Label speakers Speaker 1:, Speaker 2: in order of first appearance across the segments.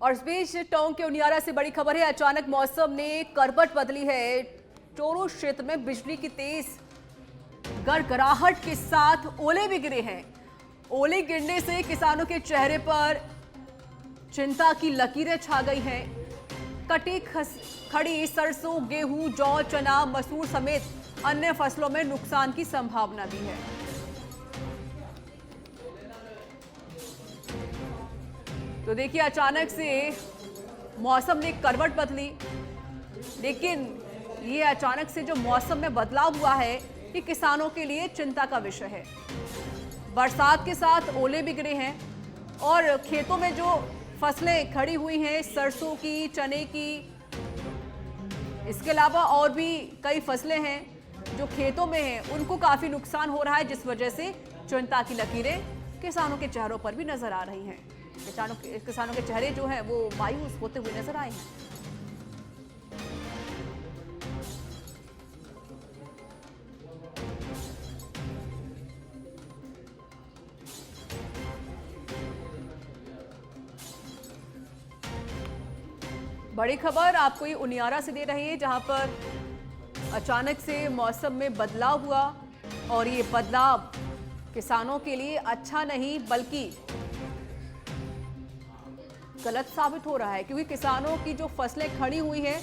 Speaker 1: और इस बीच टोंक के उनियारा से बड़ी खबर है। अचानक मौसम ने करवट बदली है। टोरो क्षेत्र में बिजली की तेज गड़गड़ाहट के साथ ओले भी गिरे हैं। ओले गिरने से किसानों के चेहरे पर चिंता की लकीरें छा गई हैं। कटी खड़ी सरसों, गेहूं, जौ, चना, मसूर समेत अन्य फसलों में नुकसान की संभावना भी है। तो देखिए, अचानक से मौसम ने करवट बदली, लेकिन ये अचानक से जो मौसम में बदलाव हुआ है ये किसानों के लिए चिंता का विषय है। बरसात के साथ ओले भी गिरे हैं और खेतों में जो फसलें खड़ी हुई हैं, सरसों की, चने की, इसके अलावा और भी कई फसलें हैं जो खेतों में हैं, उनको काफी नुकसान हो रहा है, जिस वजह से चिंता की लकीरें किसानों के चेहरों पर भी नजर आ रही हैं। किसानों के चेहरे जो हैं वो मायूस होते हुए नजर आए हैं। बड़ी खबर आपको ये उनियारा से दे रही है, जहां पर अचानक से मौसम में बदलाव हुआ और ये बदलाव किसानों के लिए अच्छा नहीं बल्कि गलत साबित हो रहा है, क्योंकि किसानों की जो फसलें खड़ी हुई हैं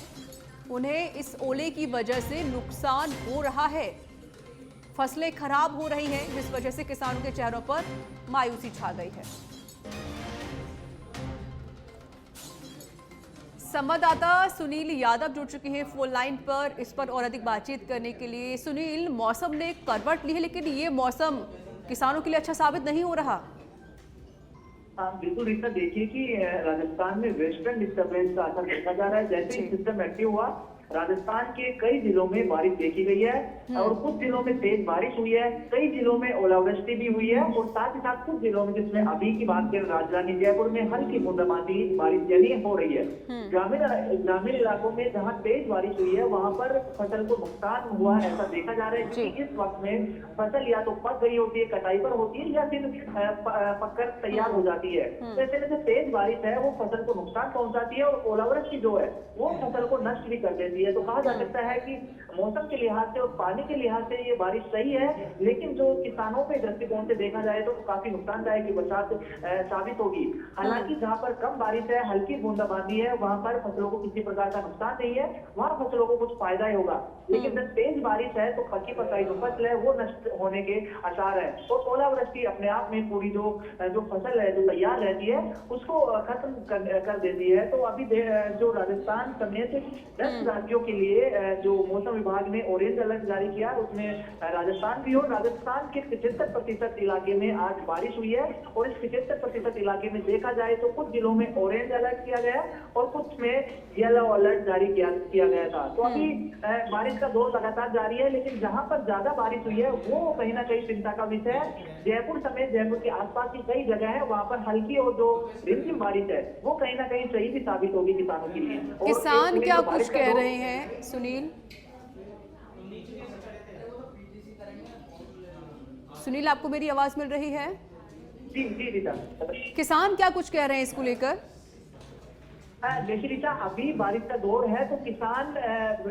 Speaker 1: उन्हें इस ओले की वजह से नुकसान हो रहा है। फसलें खराब हो रही हैं, जिस वजह से किसानों के चेहरों पर मायूसी छा गई है। संवाददाता सुनील यादव जुड़ चुके हैं फोन लाइन पर, इस पर और अधिक बातचीत करने के लिए। सुनील, मौसम ने करवट ली है, लेकिन ये मौसम किसानों के लिए अच्छा साबित नहीं हो रहा।
Speaker 2: बिल्कुल रीता, देखिए कि राजस्थान में वेस्टर्न डिस्टर्बेंस का असर देखा जा रहा है। जैसे ही सिस्टम एक्टिव हुआ, राजस्थान के कई जिलों में बारिश देखी गई है और कुछ जिलों में तेज बारिश हुई है, कई जिलों में ओलावृष्टि भी हुई है और साथ ही साथ कुछ जिलों में, जिसमें अभी की बात करें राजधानी जयपुर में हल्की बूंदाबांदी बारिश यानी हो रही है। ग्रामीण इलाकों में जहाँ तेज बारिश हुई है वहां पर फसल को नुकसान हुआ है, ऐसा देखा जा रहा है। क्योंकि इस वक्त में फसल या तो पक गई होती है, कटाई पर होती है, या फिर पककर तैयार हो जाती है। तो ऐसे में जो तेज बारिश है वो फसल को नुकसान पहुंचाती है और ओलावृष्टि जो है वो फसल को नष्ट भी कर देती है। तो कहा जा सकता है कि मौसम के लिहाज से और पानी के लिहाज से ये बारिश सही है, लेकिन जो किसानों के दृष्टिकोण से देखा जाए तो काफी नुकसानदायक बरसात साबित होगी। हालांकि जहाँ पर कम बारिश है, हल्की बूंदाबांदी है, वहां पर फसलों को किसी प्रकार का नुकसान नहीं है, वहां फसलों को कुछ फायदा ही होगा। लेकिन जब तेज बारिश है तो पकी पकाई जो फसल है वो नष्ट होने के आसार है और ओलावृष्टि अपने आप में पूरी जो फसल है जो तैयार रहती है उसको खत्म कर देती है। तो अभी जो राजस्थान समेत 10 राज्यों के लिए जो मौसम विभाग ने ऑरेंज अलर्ट जारी किया, उसमें राजस्थान भी हो। राजस्थान के 75% इलाके में आज बारिश हुई है और इस 75% इलाके में देखा जाए तो कुछ जिलों में ऑरेंज अलर्ट किया गया और कुछ में येलो अलर्ट जारी किया गया था। तो अभी बारिश का दौर लगातार जारी है, लेकिन जहां पर ज्यादा बारिश हुई है वो कहीं ना कहीं चिंता का विषय है। जयपुर समेत जयपुर के आसपास की कई जगह है, वहां पर हल्की और जो रिमझिम बारिश है वो कहीं ना कहीं सही भी साबित होगी किसानों के लिए।
Speaker 1: किसान क्या कुछ कह रहे हैं सुनील? सुनील, आपको मेरी आवाज मिल रही है?
Speaker 2: जी जी रीता,
Speaker 1: किसान क्या कुछ कह रहे हैं इसको लेकर?
Speaker 2: देखिए रीता, अभी बारिश का दौर है तो किसान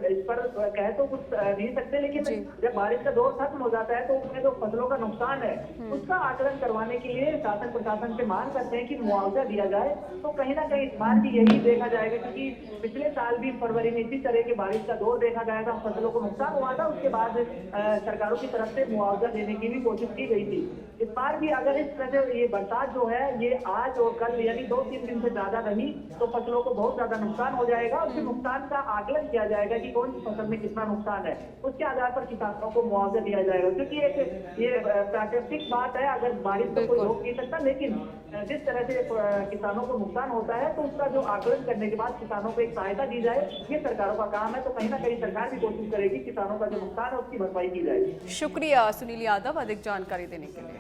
Speaker 2: इस पर कह तो कुछ नहीं सकते, लेकिन जब बारिश का दौर खत्म हो जाता है तो उसमें जो फसलों का नुकसान है उसका आकलन करवाने के लिए शासन प्रशासन से मांग करते हैं कि मुआवजा दिया जाए। तो कहीं ना कहीं इस बार भी यही देखा जाएगा, क्योंकि पिछले साल भी फरवरी में इसी तरह के बारिश का दौर देखा गया था, फसलों को नुकसान हुआ था, उसके बाद सरकारों की तरफ से मुआवजा देने की भी कोशिश की गई थी। इस बार भी अगर इस तरह से ये बरसात जो है ये आज और कल यानी 2-3 दिन से ज्यादा रही तो फसलों को बहुत ज्यादा नुकसान हो जाएगा। उसके नुकसान का आकलन किया जाएगा कि कौन सी फसल में कितना नुकसान है, उसके आधार पर किसानों को मुआवजा दिया जाएगा। क्योंकि ये प्राकृतिक बात है, अगर बारिश को कोई रोक नहीं सकता, लेकिन जिस तरह से किसानों को नुकसान होता है तो उसका जो आकलन करने के बाद किसानों को एक सहायता दी जाए, ये सरकारों का काम है। तो कहीं ना कहीं सरकार भी कोशिश करेगी किसानों का जो नुकसान है उसकी भरपाई की जाए।
Speaker 1: शुक्रिया सुनील यादव अधिक जानकारी देने के लिए।